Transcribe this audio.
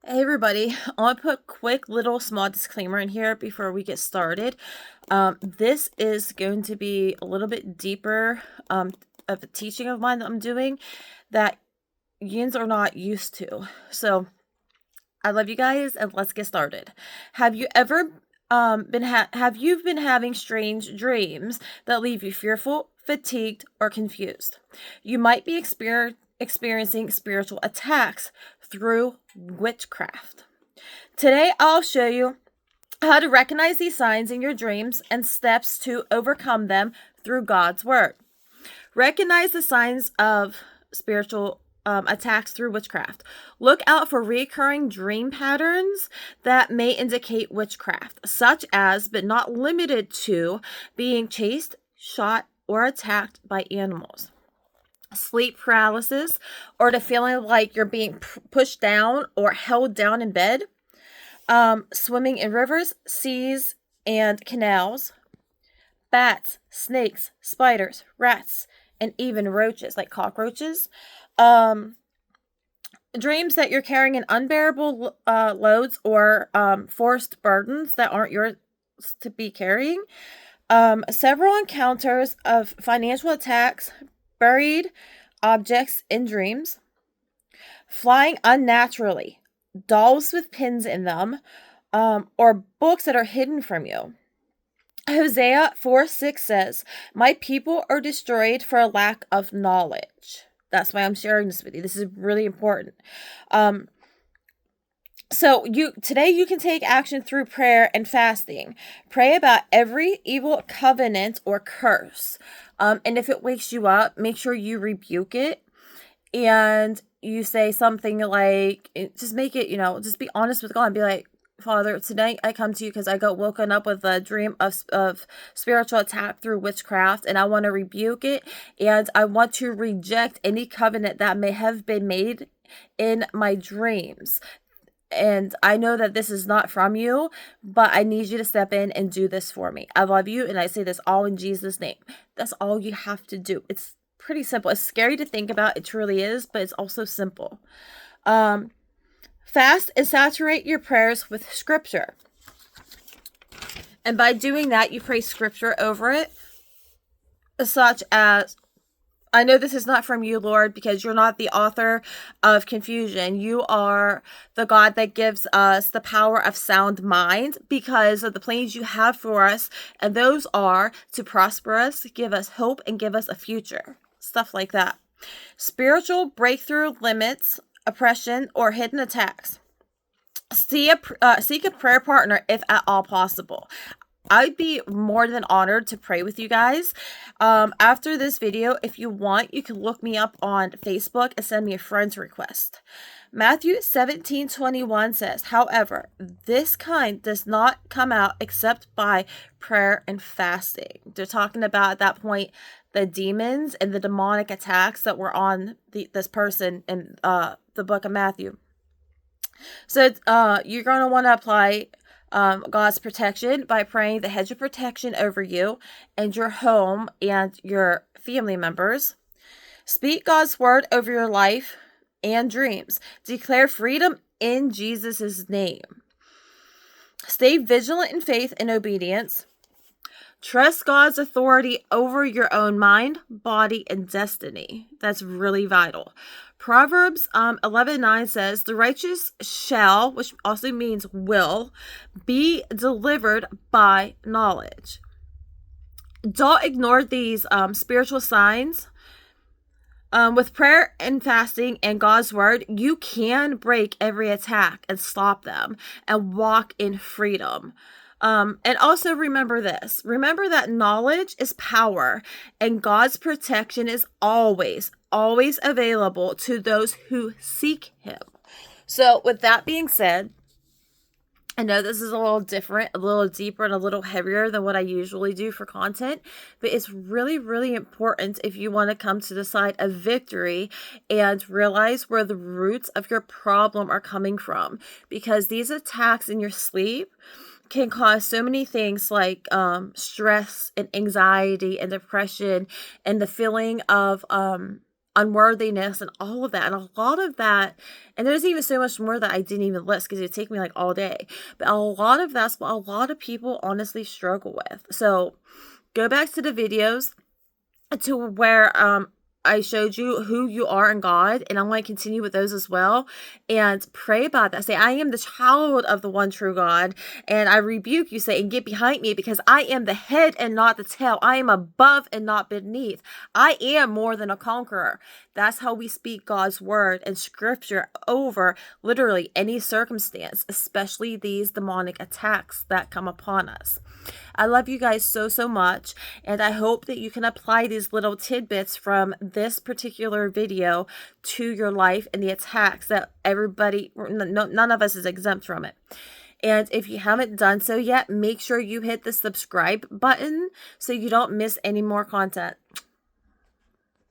Hey everybody, I want to put a quick little small disclaimer in here before we get started. This is going to be a little bit deeper of a teaching of mine that I'm doing that yins are not used to. So I love you guys and let's get started. Have you ever have you been having strange dreams that leave you fearful, fatigued, or confused? You might be experiencing spiritual attacks through witchcraft. Today, I'll show you how to recognize these signs in your dreams and steps to overcome them through God's Word. Recognize the signs of spiritual attacks through witchcraft. Look out for recurring dream patterns that may indicate witchcraft, such as, but not limited to, being chased, shot, or attacked by animals. Sleep paralysis, or the feeling like you're being pushed down or held down in bed. Swimming in rivers, seas, and canals. Bats, snakes, spiders, rats, and even roaches like cockroaches. Dreams that you're carrying an unbearable loads or forced burdens that aren't yours to be carrying. Several encounters of financial attacks, buried objects in dreams, flying unnaturally, dolls with pins in them, or books that are hidden from you. Hosea 4:6 says, "My people are destroyed for a lack of knowledge." That's why I'm sharing this with you. This is really important. So today you can take action through prayer and fasting. Pray about every evil covenant or curse. And if it wakes you up, make sure you rebuke it. And you say something like, just make it, just be honest with God and be like, Father, tonight I come to you because I got woken up with a dream of spiritual attack through witchcraft, and I want to rebuke it, and I want to reject any covenant that may have been made in my dreams. And I know that this is not from you, but I need you to step in and do this for me. I love you, and I say this all in Jesus' name. That's all you have to do. It's pretty simple. It's scary to think about. It truly is, but it's also simple. Fast and saturate your prayers with scripture. And by doing that, you pray scripture over it, such as, I know this is not from you, Lord, because you're not the author of confusion. You are the God that gives us the power of sound mind because of the plans you have for us. And those are to prosper us, give us hope, and give us a future. Stuff like that. Spiritual breakthrough limits oppression or hidden attacks. Seek a prayer partner if at all possible. I'd be more than honored to pray with you guys. After this video, if you want, you can look me up on Facebook and send me a friend's request. Matthew 17:21 says, "However, this kind does not come out except by prayer and fasting." They're talking about at that point the demons and the demonic attacks that were on this person in the book of Matthew. So you're going to want to apply God's protection by praying the hedge of protection over you and your home and your family members. Speak God's word over your life and dreams. Declare freedom in Jesus' name. Stay vigilant in faith and obedience. Trust God's authority over your own mind, body, and destiny. That's really vital. Proverbs 11:9 says, "The righteous shall," which also means will, "be delivered by knowledge." Don't ignore these spiritual signs. With prayer and fasting and God's word, you can break every attack and stop them and walk in freedom. And also remember this. Remember that knowledge is power, and God's protection is always available to those who seek Him. So with that being said, I know this is a little different, a little deeper, and a little heavier than what I usually do for content, but it's really, really important if you want to come to the side of victory and realize where the roots of your problem are coming from, because these attacks in your sleep can cause so many things like stress and anxiety and depression and the feeling of unworthiness and all of that. And a lot of that, and there's even so much more that I didn't even list because it would take me like all day. But a lot of that's what a lot of people honestly struggle with. So go back to the videos to where I showed you who you are in God, and I'm going to continue with those as well, and pray about that. Say, I am the child of the one true God, and I rebuke you, Satan, get behind me, because I am the head and not the tail. I am above and not beneath. I am more than a conqueror. That's how we speak God's word and scripture over literally any circumstance, especially these demonic attacks that come upon us. I love you guys so, so much, and I hope that you can apply these little tidbits from this particular video to your life and the attacks that everybody, none of us is exempt from it. And if you haven't done so yet, make sure you hit the subscribe button so you don't miss any more content.